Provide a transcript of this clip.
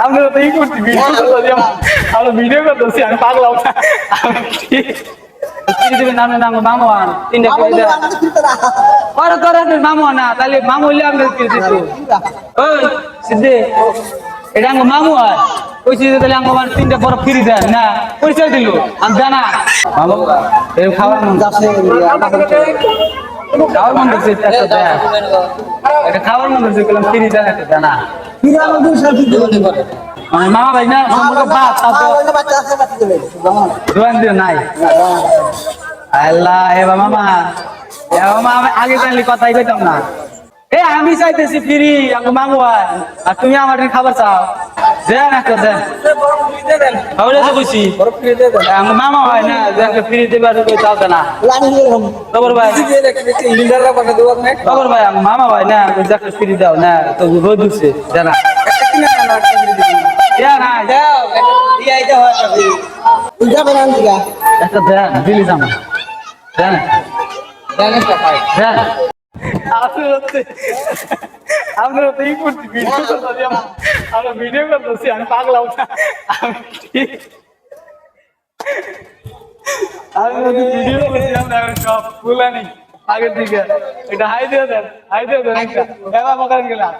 আমরা তো এই করছি আমরা ভিডিও করতেছি আমি পাগলাম নামে নাম মামু আন তিনটা করে করে মামু না তাহলে মামু হইলে আমি ওই সিদ্ধে এটা আমার মামু আর কইছি তাহলে আমার তিনটা বড় ফ্রি দেন না পরিচয় দিল আমি জানা মামু এর খাবার মন যাচ্ছে খাবার মন যাচ্ছে এটা খাবার মন যাচ্ছে বললাম ফ্রি দেন একটা জানা ফ্রি আমাদের সাথে দিতে পারে মামা ভাই না সম্পর্ক বাদ তারপর বাচ্চা আছে বাচ্চা দেবে জোয়ান দিও নাই আল্লাহ এ মামা আমি আগে জানলে কথাই কইতাম না এ আমি চাইতেছি ফ্রি আমার মামু ভাই আর তুমি আমার খাবার চাও দেন একটা দেন তাহলে তো কইছি আমার মামা ভাই না যে একটা ফ্রি দেবার কই চাও না খবর ভাই খবর ভাই আমার মামা ভাই না যে একটা ফ্রি দাও না তো রোদ উঠছে জানা না দাও দিয়াই দাও যাবে না দিগা একটা দেন দিলি জামা দেন দেন একটা পাই দেন আমরা তো এই করছি ভিডিও করতেছি আমরা ভিডিও করতেছি আমি পাগলাম আমি ভিডিও করছি আমরা সব ফুলানি আগের দিকে এটা হাই দিয়ে দেন একটা এবার মকান গেলাম